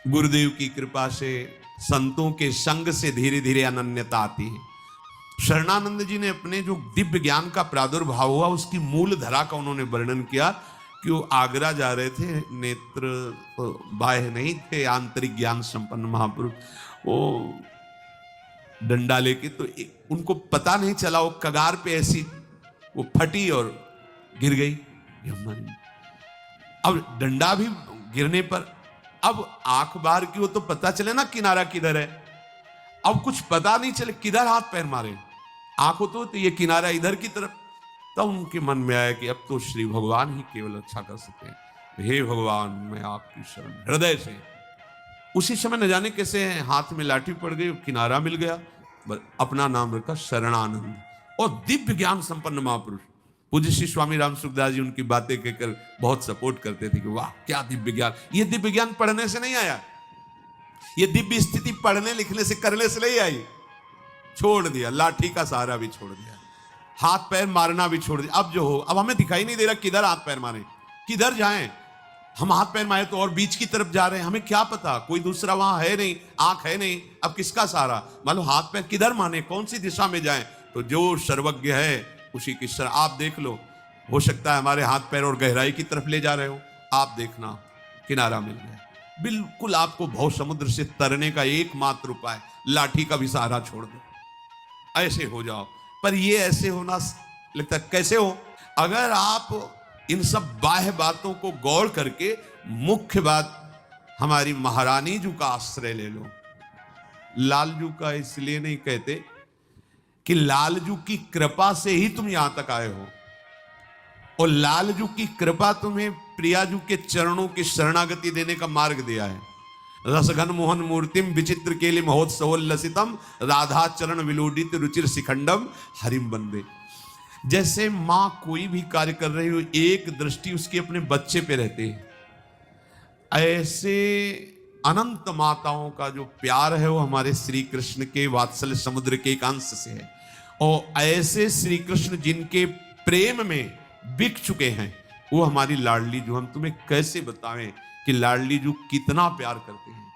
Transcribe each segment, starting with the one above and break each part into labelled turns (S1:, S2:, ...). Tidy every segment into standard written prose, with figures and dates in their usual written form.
S1: गुरुदेव की कृपा से, संतों के संग से धीरे धीरे अनन्यता आती है। शरणानंद जी ने अपने जो दिव्य ज्ञान का प्रादुर्भाव हुआ उसकी मूल धरा का उन्होंने वर्णन किया कि वो आगरा जा रहे थे, नेत्र बाह्य नहीं थे, आंतरिक ज्ञान संपन्न महापुरुष। वो डंडा लेके तो उनको पता नहीं चला, वो कगार पे ऐसी वो फटी और गिर गई। अब डंडा भी गिरने पर अब आंख बाहर की हो तो पता चले ना किनारा किधर है। अब कुछ पता नहीं चले किधर हाथ पैर मारे, आंख हो तो ये किनारा इधर की तरफ। तब उनके मन में आया कि अब तो श्री भगवान ही केवल अच्छा कर सकते हैं। हे भगवान, मैं आपकी शरण हृदय से। उसी समय न जाने कैसे हाथ में लाठी पड़ गई, किनारा मिल गया, अपना नाम रखा शरणानंद। और दिव्य ज्ञान संपन्न महापुरुष। पूज्य श्री स्वामी राम सुखदास जी उनकी बातें कहकर बहुत सपोर्ट करते थे कि वाह क्या दिव्य ज्ञान। ये दिव्य ज्ञान पढ़ने से नहीं आया, ये दिव्य स्थिति पढ़ने लिखने से करने से नहीं आई। छोड़ दिया, लाठी का सहारा भी छोड़ दिया, हाथ पैर मारना भी छोड़ दिया। अब जो हो, अब हमें दिखाई नहीं दे रहा किधर हाथ पैर मारे, किधर जाएं। हम हाथ पैर मारे तो और बीच की तरफ जा रहे हैं, हमें क्या पता, कोई दूसरा वहां है नहीं, आंख है नहीं, अब किसका सहारा। मान लो हाथ पैर किधर माने, कौन सी दिशा में जाएं। तो जो सर्वज्ञ है उसी की शरण। आप देख लो, हो सकता है हमारे हाथ पैर और गहराई की तरफ ले जा रहे हो, आप देखना किनारा मिल गया। बिल्कुल आपको भव समुद्र से तरने का एकमात्र उपाय, लाठी का भी सहारा छोड़ दो, ऐसे हो जाओ। पर ये ऐसे होना लगता है कैसे हो, अगर आप इन सब बाह्य बातों को गौर करके मुख्य बात हमारी महारानी जी का आश्रय ले लो। लालजू का इसलिए नहीं कहते कि लालजू की कृपा से ही तुम यहां तक आए हो, और लालजू की कृपा तुम्हें प्रियाजू के चरणों की शरणागति देने का मार्ग दिया है। रसघन मोहन मूर्तिम विचित्र केलि महोत्सवोल्लसितम राधा चरण विलोडित रुचिर शिखंडम हरिम बंदे। जैसे मां कोई भी कार्य कर रही हो, एक दृष्टि उसकी अपने बच्चे पे रहती है, ऐसे अनंत माताओं का जो प्यार है वो हमारे श्री कृष्ण के वात्सल्य समुद्र के एक अंश से है। और ऐसे श्री कृष्ण जिनके प्रेम में बिक चुके हैं वो हमारी लाडली जू। हम तुम्हें कैसे बताएं कि लाडली जू कितना प्यार करते हैं,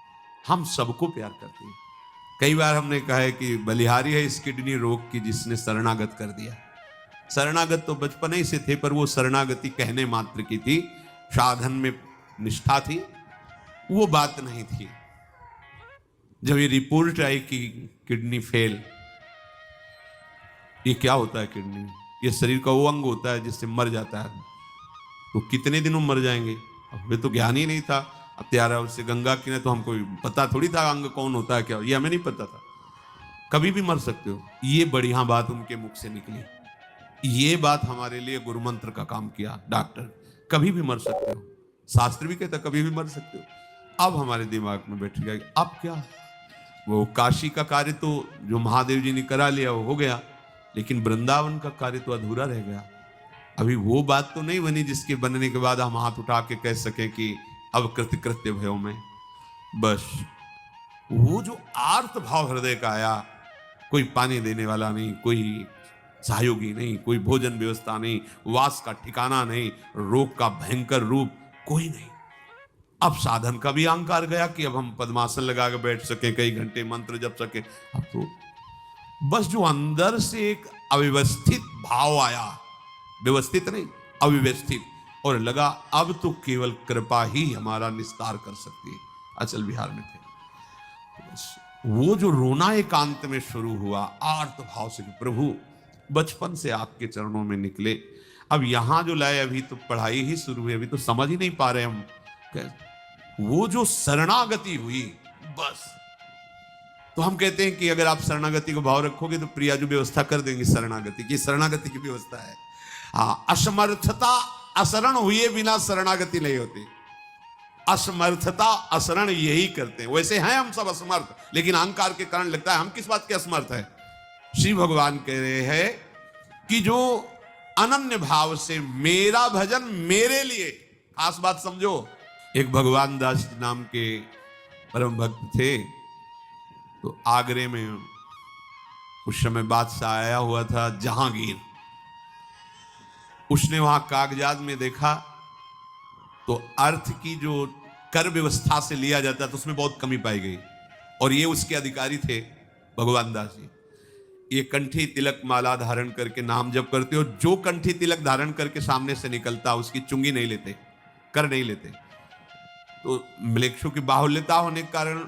S1: हम सबको प्यार करते हैं। कई बार हमने कहा है कि बलिहारी है इस किडनी रोग की जिसने शरणागत कर दिया। शरणागत तो बचपन ही से थे, पर वो शरणागति कहने मात्र की थी, साधन में निष्ठा थी, वो बात नहीं थी। जब ये रिपोर्ट आई कि किडनी फेल, ये क्या होता है किडनी, ये शरीर का वो अंग होता है जिससे मर जाता है, तो कितने दिनों मर जाएंगे। हमें तो ज्ञान ही नहीं था। अब त्यारा उससे गंगा किने तो हमको पता थोड़ी था अंग कौन होता है क्या, ये हमें नहीं पता था। कभी भी मर सकते हो, ये बढ़िया बात उनके मुख से निकली। ये बात हमारे लिए गुरु मंत्र का काम किया। डॉक्टर कभी भी मर सकते हो, शास्त्र भी कहता कभी भी मर सकते हो। अब हमारे दिमाग में बैठ गया अब क्या, वो काशी का कार्य तो जो महादेव जी ने करा लिया वो हो गया, लेकिन वृंदावन का कार्य तो अधूरा रह गया। अभी वो बात तो नहीं बनी जिसके बनने के बाद हम हाथ उठा के कह सकें कि अब कृत्य भयो में। बस वो जो आर्त भाव हृदय का आया, कोई पानी देने वाला नहीं, कोई सहयोगी नहीं, कोई भोजन व्यवस्था नहीं, वास का ठिकाना नहीं, रोग का भयंकर रूप कोई नहीं। अब साधन का भी अहंकार गया कि अब हम पद्मासन लगा के बैठ सके, कई घंटे मंत्र जप सके। अब तो बस जो अंदर से एक अव्यवस्थित भाव आया, व्यवस्थित नहीं अव्यवस्थित, और लगा अब तो केवल कृपा ही हमारा निस्तार कर सकती है। अचल बिहार में थे, वो जो रोना एकांत में शुरू हुआ आर्त भाव से, प्रभु बचपन से आपके चरणों में निकले, अब यहां जो लाए, अभी तो पढ़ाई ही शुरू हुई, अभी तो समझ ही नहीं पा रहे हम। वो जो शरणागति हुई बस, तो हम कहते हैं कि अगर आप शरणागति को भाव रखोगे तो प्रिया जो व्यवस्था कर देंगे शरणागति की, शरणागति की व्यवस्था है। हाँ, असमर्थता असरण हुए बिना शरणागति नहीं होती। असमर्थता असरण यही करते हैं। वैसे हैं हम सब असमर्थ, लेकिन अहंकार के कारण लगता है हम किस बात के असमर्थ है। श्री भगवान कह रहे हैं कि जो अनन्य भाव से मेरा भजन मेरे लिए, खास बात समझो। एक भगवान दास नाम के परम भक्त थे, तो आगरे में उस समय बादशाह आया हुआ था जहांगीर। उसने वहां कागजात में देखा तो अर्थ की जो कर व्यवस्था से लिया जाता तो उसमें बहुत कमी पाई गई, और ये उसके अधिकारी थे भगवान दास जी। ये कंठी तिलक माला धारण करके नाम जप करते, और जो कंठी तिलक धारण करके सामने से निकलता उसकी चुंगी नहीं लेते, कर नहीं लेते। तो म्लेच्छु की बाहुल्यता होने के कारण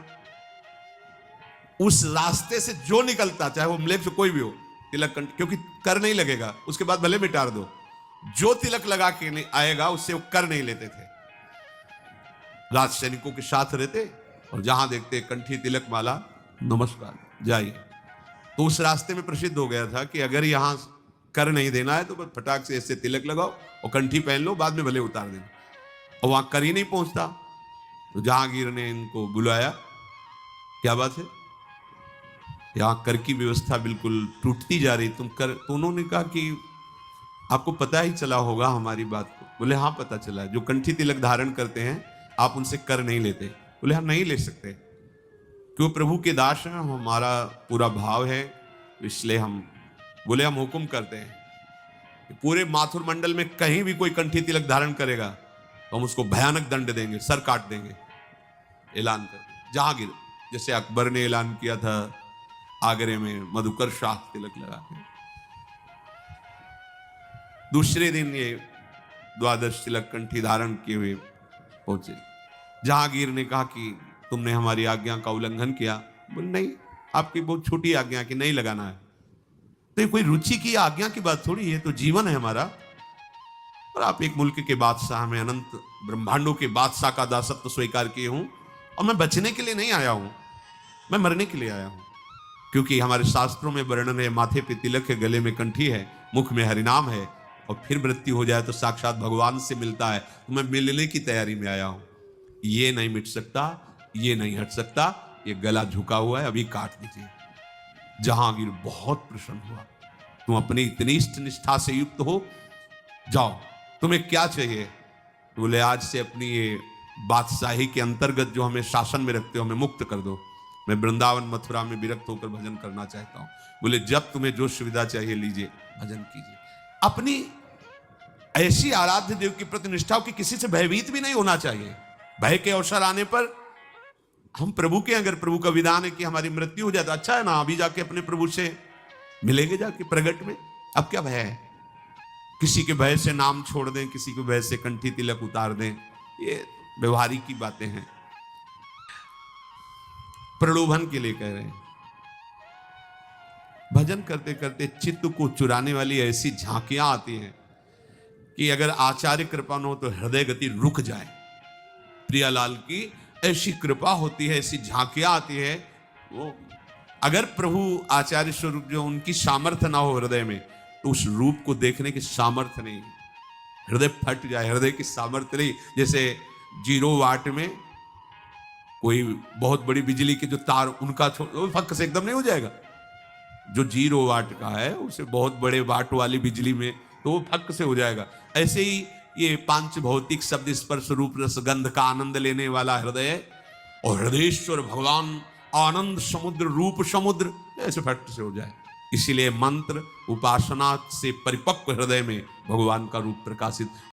S1: उस रास्ते से जो निकलता, चाहे वो म्लेच्छु कोई भी हो, तिलक क्योंकि कर नहीं लगेगा, उसके बाद भले मिटार दो, जो तिलक लगा के आएगा उससे वो कर नहीं लेते थे। राज सैनिकों के साथ रहते, और जहां देखते कंठी तिलक माला, नमस्कार जाइए। तो उस रास्ते में प्रसिद्ध हो गया था कि अगर यहां कर नहीं देना है तो बस फटाक से ऐसे तिलक लगाओ और कंठी पहन लो, बाद में भले उतार देना। और वहां कर ही नहीं पहुंचता, तो जहांगीर ने इनको बुलाया, क्या बात है, यहां कर की व्यवस्था बिल्कुल टूटती जा रही, तुम कर। तो उन्होंने कहा कि आपको पता ही चला होगा हमारी बात को। बोले हाँ पता चला, जो कंठी तिलक धारण करते हैं आप उनसे कर नहीं लेते। बोले हम नहीं ले सकते, क्यों, प्रभु के दास हैं, हमारा पूरा भाव है, इसलिए हम, बोले हम हुक्म करते हैं कि पूरे माथुर मंडल में कहीं भी कोई कंठी तिलक धारण करेगा तो हम उसको भयानक दंड देंगे, सर काट देंगे। ऐलान कर जहांगीर, जैसे अकबर ने ऐलान किया था आगरे में मधुकर शाह तिलक लगा के। दूसरे दिन ये द्वादश तिलक कंठी धारण किए हुए पहुंचे। जहांगीर ने कहा कि तुमने हमारी आज्ञा का उल्लंघन किया। बोले नहीं, आपकी बहुत छोटी आज्ञा की, नहीं लगाना है। तो ये कोई रुचि की आज्ञा की बात थोड़ी है, तो जीवन है हमारा, और आप एक मुल्क के बादशाह में अनंत ब्रह्मांडों के बादशाह का दासत्व स्वीकार किए हूं, और मैं बचने के लिए नहीं आया हूं, मैं मरने के लिए आया हूं। क्योंकि हमारे शास्त्रों में वर्णन है, माथे पे तिलक है, गले में कंठी है, मुख में हरिनाम है, और फिर मृत्यु हो जाए तो साक्षात भगवान से मिलता है। तो मैं मिलने की तैयारी में आया हूं, ये नहीं मिट सकता, ये नहीं हट सकता, ये गला झुका हुआ है, अभी काट दीजिए। जहांगीर बहुत प्रसन्न हुआ, तुम अपनी इतनी इष्ट निष्ठा से युक्त हो, जाओ तुम्हें क्या चाहिए। बोले आज से अपनी ये बादशाही के अंतर्गत जो हमें शासन में रखते हो, हमें मुक्त कर दो, मैं वृंदावन मथुरा में विरक्त होकर भजन करना चाहता हूं। बोले जब तुम्हें जो सुविधा चाहिए लीजिए, भजन कीजिए। अपनी ऐसी आराध्य देव की प्रति निष्ठा की किसी से भयभीत भी नहीं होना चाहिए। भय के अवसर आने पर हम प्रभु के, अगर प्रभु का विधान है कि हमारी मृत्यु हो जाए तो अच्छा है ना, अभी जाके अपने प्रभु से मिलेंगे जाके प्रगट में, अब क्या भय है। किसी के भय से नाम छोड़ दें, किसी के भय से कंठी तिलक उतार दें, ये व्यवहारिक की बातें हैं, प्रलोभन के लिए कह रहे हैं। भजन करते करते चित्त को चुराने वाली ऐसी झांकियां आती हैं कि अगर आचार्य कृपा न हो तो हृदय गति रुक जाए। प्रियालाल की ऐसी कृपा होती है, ऐसी झांकियां आती है, वो अगर प्रभु आचार्य स्वरूप जो उनकी सामर्थ्य ना हो हृदय में, तो उस रूप को देखने की सामर्थ्य नहीं, हृदय फट जाए, हृदय की सामर्थ्य नहीं। जैसे 0 वाट में कोई बहुत बड़ी बिजली के जो तार, उनका फक से एकदम नहीं हो जाएगा। जो 0 वाट का है उसे बहुत बड़े वाट वाली बिजली में तो वो फक से हो जाएगा। ऐसे ही ये पांच भौतिक शब्द स्पर्श रूप रस गंध का आनंद लेने वाला हृदय, और हृदयेश्वर भगवान आनंद समुद्र, रूप समुद्र, ऐसे फट से हो जाए। इसीलिए मंत्र उपासना से परिपक्व हृदय में भगवान का रूप प्रकाशित